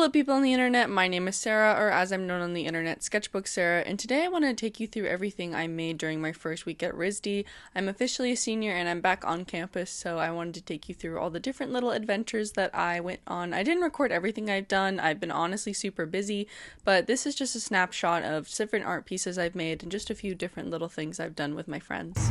Hello people on the internet, my name is Sarah, or as I'm known on the internet, Sketchbook Sarah, and today I want to take you through everything I made during my first week at RISD. I'm officially a senior and I'm back on campus, so I wanted to take you through all the different little adventures that I went on. I didn't record everything I've done, I've been honestly super busy, but this is just a snapshot of different art pieces I've made and just a few different little things I've done with my friends.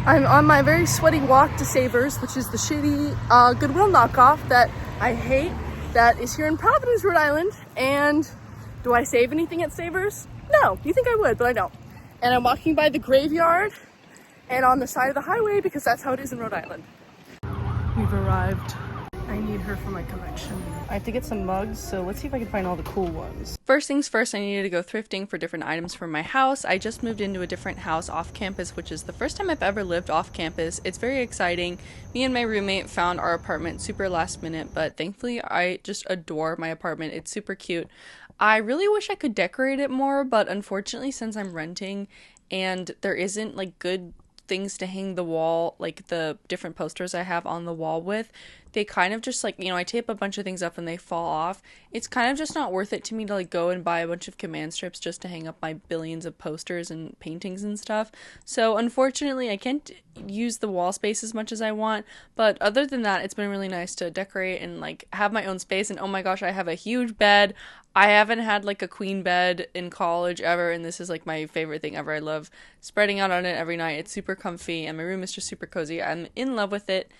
I'm on my very sweaty walk to Savers, which is the shitty Goodwill knockoff that I hate. That is here in Providence, Rhode Island. And do I save anything at Savers? No, you think I would, but I don't. And I'm walking by the graveyard and on the side of the highway because that's how it is in Rhode Island. We've arrived. I need her for my collection. I have to get some mugs, so let's see if I can find all the cool ones. First things first, I needed to go thrifting for different items for my house. I just moved into a different house off campus, which is the first time I've ever lived off campus. It's very exciting. Me and my roommate found our apartment super last minute, but thankfully I just adore my apartment. It's super cute. I really wish I could decorate it more, but unfortunately since I'm renting and there isn't like good things to hang the wall, like the different posters I have on the wall with, they kind of just like, I tape a bunch of things up and they fall off. It's kind of just not worth it to me to like go and buy a bunch of command strips just to hang up my billions of posters and paintings and stuff. So unfortunately I can't use the wall space as much as I want, but other than that, it's been really nice to decorate and like have my own space. And oh my gosh, I have a huge bed. I haven't had like a queen bed in college ever, and this is like my favorite thing ever. I love spreading out on it every night. It's super comfy and my room is just super cozy. I'm in love with it.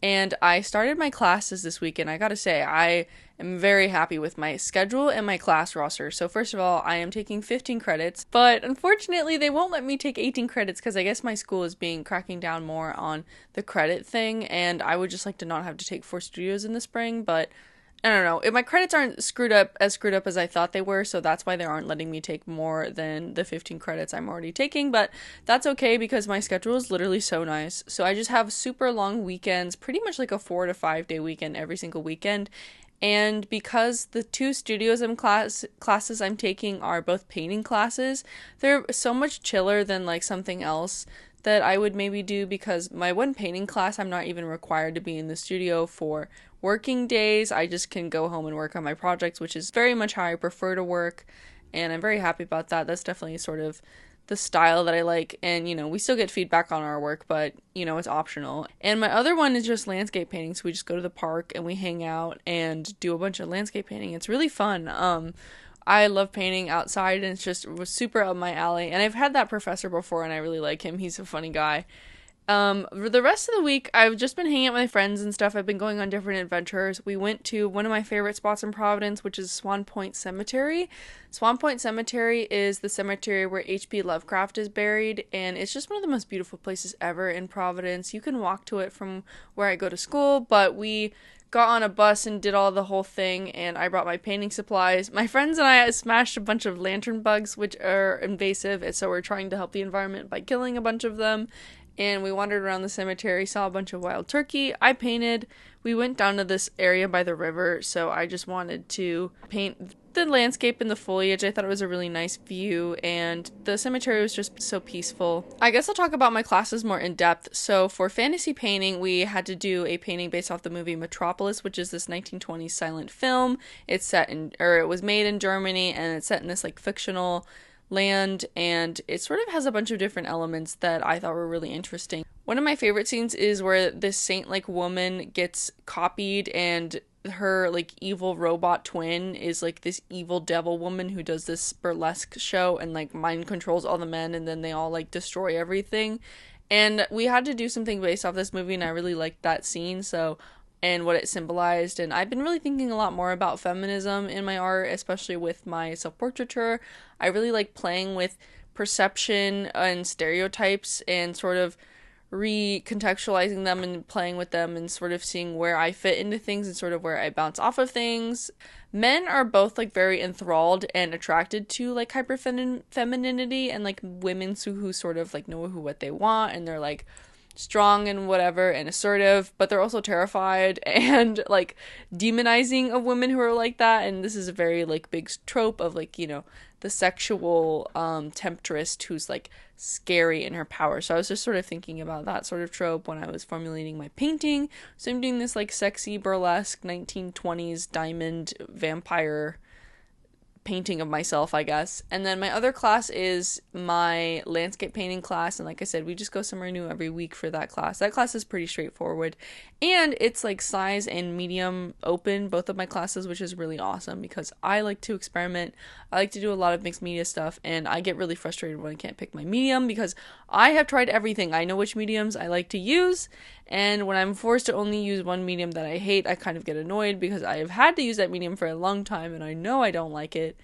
And I started my classes this week, and I gotta say, I am very happy with my schedule and my class roster. So first of all, I am taking 15 credits, but unfortunately they won't let me take 18 credits because I guess my school is cracking down more on the credit thing, and I would just like to not have to take 4 studios in the spring, but I don't know. If my credits aren't screwed up as I thought they were, so that's why they aren't letting me take more than the 15 credits I'm already taking, but that's okay because my schedule is literally so nice. So I just have super long weekends, pretty much like a 4 to 5 day weekend every single weekend. And because the 2 studios classes I'm taking are both painting classes, they're so much chiller than like something else that I would maybe do, because my one painting class I'm not even required to be in the studio for working days. I just can go home and work on my projects, which is very much how I prefer to work, and I'm very happy about that. That's definitely sort of the style that I like, and we still get feedback on our work, but it's optional. And my other one is just landscape painting, so we just go to the park and we hang out and do a bunch of landscape painting. It's really fun. I love painting outside, and it was super up my alley. And I've had that professor before, and I really like him. He's a funny guy. For the rest of the week, I've just been hanging out with my friends and stuff. I've been going on different adventures. We went to one of my favorite spots in Providence, which is Swan Point Cemetery. Swan Point Cemetery is the cemetery where H.P. Lovecraft is buried, and it's just one of the most beautiful places ever in Providence. You can walk to it from where I go to school, but we got on a bus and did all the whole thing, and I brought my painting supplies. My friends and I smashed a bunch of lantern bugs, which are invasive, and so we're trying to help the environment by killing a bunch of them. And we wandered around the cemetery, saw a bunch of wild turkey. I painted. We went down to this area by the river, so I just wanted to paint the landscape and the foliage. I thought it was a really nice view, and the cemetery was just so peaceful. I guess I'll talk about my classes more in depth. So for fantasy painting, we had to do a painting based off the movie Metropolis, which is this 1920s silent film. It was made in Germany, and it's set in this like fictional land, and it sort of has a bunch of different elements that I thought were really interesting. One of my favorite scenes is where this saint-like woman gets copied, and her like evil robot twin is like this evil devil woman who does this burlesque show and like mind controls all the men, and then they all like destroy everything. And we had to do something based off this movie, and I really liked that scene and what it symbolized. And I've been really thinking a lot more about feminism in my art, especially with my self-portraiture. I really like playing with perception and stereotypes and sort of recontextualizing them and playing with them and sort of seeing where I fit into things and sort of where I bounce off of things. Men are both like very enthralled and attracted to like femininity, and like women who sort of like know what they want, and they're like strong and whatever and assertive, but they're also terrified and like demonizing of women who are like that. And this is a very like big trope of like, the sexual temptress who's like scary in her power. So I was just sort of thinking about that sort of trope when I was formulating my painting. So I'm doing this like sexy burlesque 1920s diamond vampire painting of myself, I guess. And then my other class is my landscape painting class, and like I said, we just go somewhere new every week for that class. That class is pretty straightforward, and it's like size and medium open, both of my classes, which is really awesome because I like to experiment. I like to do a lot of mixed media stuff, and I get really frustrated when I can't pick my medium because I have tried everything. I know which mediums I like to use, and when I'm forced to only use one medium that I hate, I kind of get annoyed because I have had to use that medium for a long time and I know I don't like it.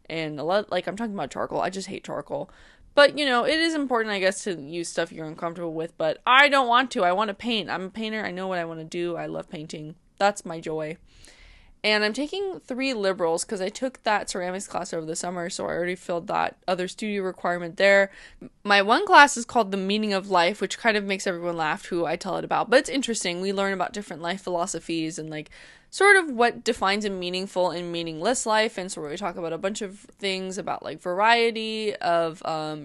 And a lot, like I'm talking about charcoal, I just hate charcoal. But, it is important, I guess, to use stuff you're uncomfortable with, but I don't want to. I want to paint. I'm a painter. I know what I want to do. I love painting. That's my joy. And I'm taking 3 liberals because I took that ceramics class over the summer, so I already filled that other studio requirement there. My one class is called The Meaning of Life, which kind of makes everyone laugh who I tell it about, but it's interesting. We learn about different life philosophies and like sort of what defines a meaningful and meaningless life, and so we talk about a bunch of things about like variety of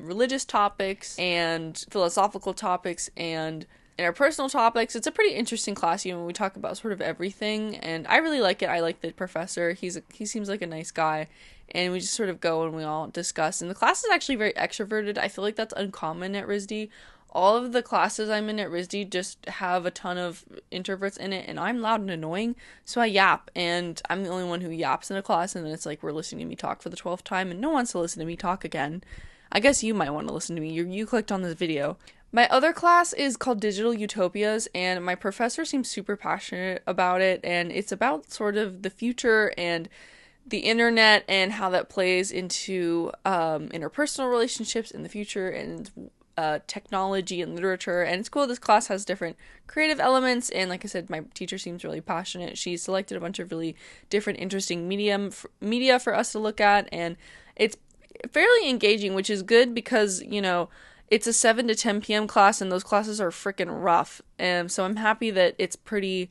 religious topics and philosophical topics and interpersonal topics. It's a pretty interesting class, we talk about sort of everything, and I really like it. I like the professor. He seems like a nice guy, and we just sort of go and we all discuss, and the class is actually very extroverted. I feel like that's uncommon at RISD. All of the classes I'm in at RISD just have a ton of introverts in it, and I'm loud and annoying, so I yap, and I'm the only one who yaps in a class, and then it's like we're listening to me talk for the 12th time, and no one wants to listen to me talk again. I guess you might want to listen to me. You clicked on this video. My other class is called Digital Utopias, and my professor seems super passionate about it, and it's about sort of the future and the internet and how that plays into interpersonal relationships in the future and technology and literature. And it's cool, this class has different creative elements, and like I said, my teacher seems really passionate. She selected a bunch of really different interesting media for us to look at, and it's fairly engaging, which is good because it's a 7 to 10 p.m. class, and those classes are freaking rough, and so I'm happy that it's pretty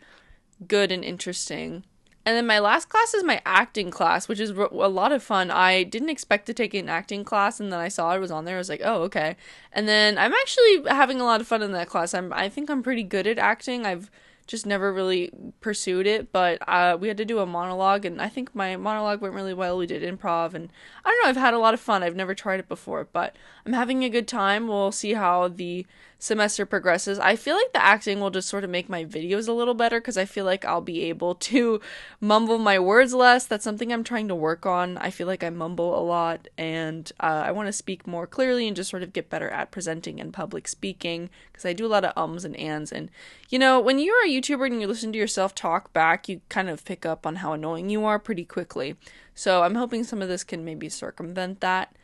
good and interesting. And then my last class is my acting class, which is a lot of fun. I didn't expect to take an acting class, and then I saw it was on there. I was like, oh, okay. And then I'm actually having a lot of fun in that class. I think I'm pretty good at acting. I've just never really pursued it, but we had to do a monologue, and I think my monologue went really well. We did improv, and I don't know, I've had a lot of fun. I've never tried it before, but I'm having a good time. We'll see how the semester progresses. I feel like the acting will just sort of make my videos a little better because I feel like I'll be able to mumble my words less. That's something I'm trying to work on. I feel like I mumble a lot, and I want to speak more clearly and just sort of get better at presenting and public speaking because I do a lot of ums and ands. And when you're a YouTuber and you listen to yourself talk back, you kind of pick up on how annoying you are pretty quickly. So I'm hoping some of this can maybe circumvent that.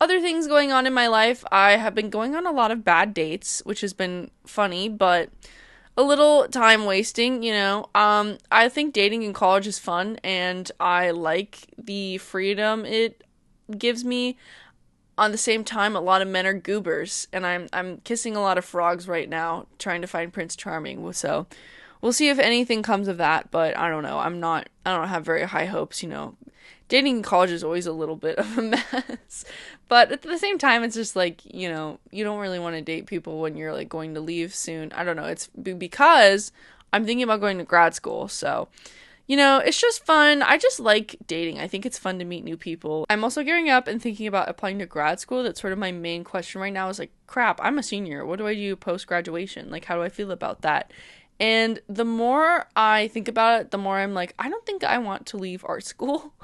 Other things going on in my life, I have been going on a lot of bad dates, which has been funny, but a little time wasting, I think dating in college is fun, and I like the freedom it gives me. On the same time, a lot of men are goobers, and I'm kissing a lot of frogs right now, trying to find Prince Charming, so we'll see if anything comes of that, but I don't know. I don't have very high hopes, Dating in college is always a little bit of a mess, but at the same time, it's just like, you don't really want to date people when you're like going to leave soon. I don't know. It's because I'm thinking about going to grad school, so it's just fun. I just like dating. I think it's fun to meet new people. I'm also gearing up and thinking about applying to grad school. That's sort of my main question right now is like, crap, I'm a senior. What do I do post-graduation? Like, how do I feel about that? And the more I think about it, the more I'm like, I don't think I want to leave art school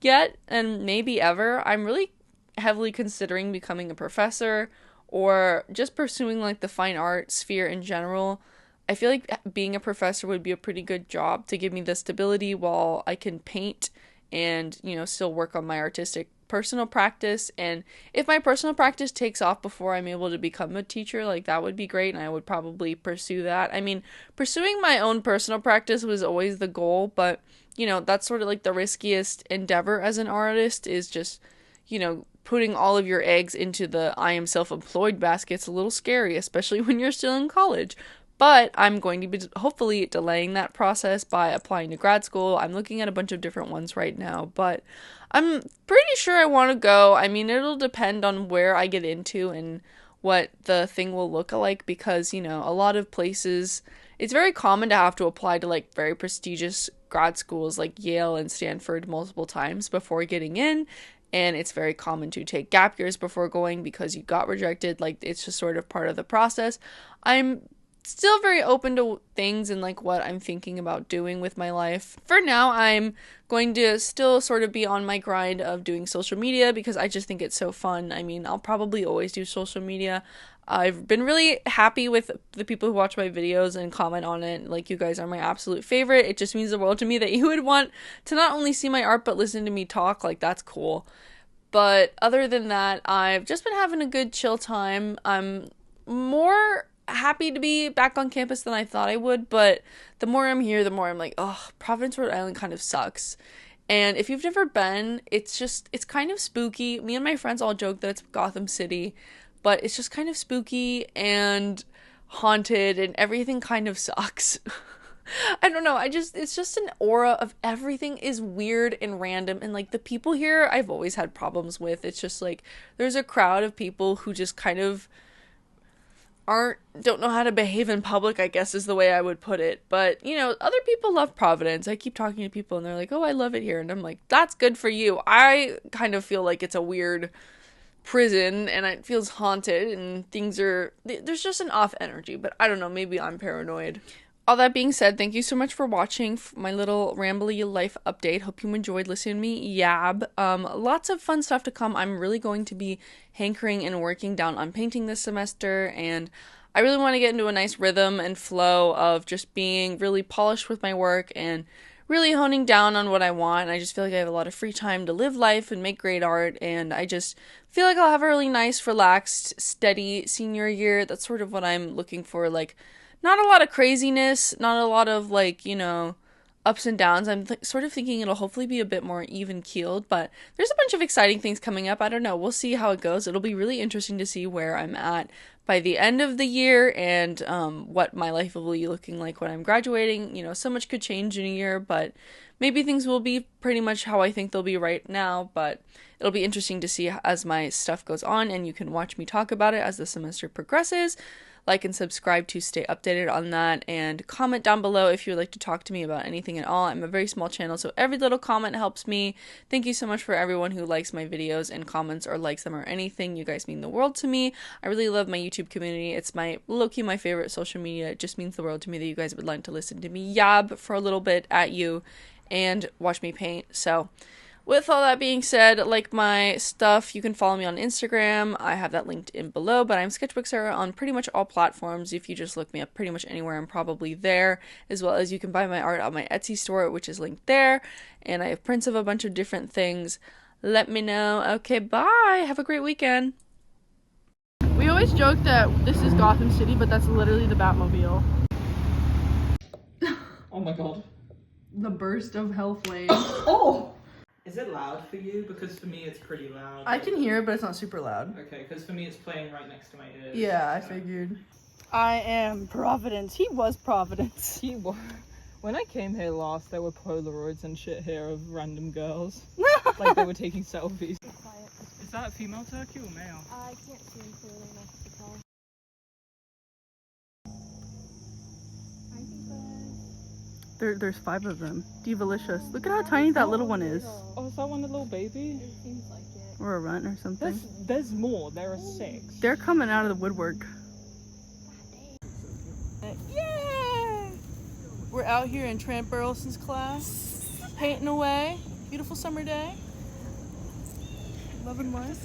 yet, and maybe ever. I'm really heavily considering becoming a professor or just pursuing like the fine art sphere in general. I feel like being a professor would be a pretty good job to give me the stability while I can paint and, still work on my artistic personal practice. And if my personal practice takes off before I'm able to become a teacher, like that would be great, and I would probably pursue that. I mean, pursuing my own personal practice was always the goal, but that's sort of like the riskiest endeavor as an artist is just, putting all of your eggs into the I am self-employed basket's a little scary, especially when you're still in college. But I'm going to be hopefully delaying that process by applying to grad school. I'm looking at a bunch of different ones right now, but I'm pretty sure I want to go. I mean, it'll depend on where I get into and what the thing will look like, because, you know, a lot of places, it's very common to have to apply to like very prestigious grad schools like Yale and Stanford multiple times before getting in. And it's very common to take gap years before going because you got rejected. Like, it's just sort of part of the process. I'm still very open to things and like what I'm thinking about doing with my life. For now, I'm going to still sort of be on my grind of doing social media because I just think it's so fun. I mean, I'll probably always do social media. I've been really happy with the people who watch my videos and comment on it. Like, you guys are my absolute favorite. It just means the world to me that you would want to not only see my art but listen to me talk. Like, that's cool. But other than that, I've just been having a good chill time. I'm more happy to be back on campus than I thought I would, but the more I'm here, the more I'm like, oh, Providence, Rhode Island kind of sucks. And if you've never been, it's kind of spooky. Me and my friends all joke that it's Gotham City, but it's just kind of spooky and haunted and everything kind of sucks. I don't know, it's just an aura of everything is weird and random, and like the people here I've always had problems with. It's just like there's a crowd of people who just kind of don't know how to behave in public, I guess is the way I would put it. But, you know, other people love Providence. I keep talking to people and they're like, oh, I love it here. And I'm like, that's good for you. I kind of feel like it's a weird prison and it feels haunted and there's just an off energy. But I don't know, maybe I'm paranoid. All that being said, thank you so much for watching my little rambly life update. Hope you enjoyed listening to me yab. Lots of fun stuff to come. I'm really going to be hankering and working down on painting this semester, and I really want to get into a nice rhythm and flow of just being really polished with my work and really honing down on what I want. I just feel like I have a lot of free time to live life and make great art, and I just feel like I'll have a really nice, relaxed, steady senior year. That's sort of what I'm looking for, like, not a lot of craziness, not a lot of, like, you know, ups and downs. I'm sort of thinking it'll hopefully be a bit more even-keeled, but there's a bunch of exciting things coming up. I don't know. We'll see how it goes. It'll be really interesting to see where I'm at by the end of the year and what my life will be looking like when I'm graduating. You know, so much could change in a year, but maybe things will be pretty much how I think they'll be right now, but it'll be interesting to see as my stuff goes on, and you can watch me talk about it as the semester progresses. Like and subscribe to stay updated on that, and comment down below if you would like to talk to me about anything at all. I'm a very small channel, so every little comment helps me. Thank you so much for everyone who likes my videos and comments or likes them or anything. You guys mean the world to me. I really love my YouTube community. It's my low-key my favorite social media. It just means the world to me that you guys would like to listen to me yab for a little bit at you and watch me paint. So with all that being said, like my stuff, you can follow me on Instagram. I have that linked in below, but I'm Sketchbook Sarah on pretty much all platforms. If you just look me up pretty much anywhere, I'm probably there, as well as you can buy my art on my Etsy store, which is linked there, and I have prints of a bunch of different things. Let me know. Okay, bye! Have a great weekend! We always joke that this is Gotham City, but that's literally the Batmobile. Oh my god. The burst of hell flames. Oh! Is it loud for you? Because for me it's pretty loud. I can hear it, but it's not super loud. Okay, because for me it's playing right next to my ears. Yeah, I figured. I am Providence. He was Providence. He was. When I came here last, there were Polaroids and shit here of random girls. Like they were taking selfies. Quiet. Is that a female turkey or male? I can't see him clearly enough to tell. There's 5 of them. Divalicious. Look at how tiny that little one is. Oh, is that one a little baby? It seems like it. Or a runt or something. There's more. There are 6. They're coming out of the woodwork. Yeah! We're out here in Trent Burleson's class, painting away. Beautiful summer day. Love and life.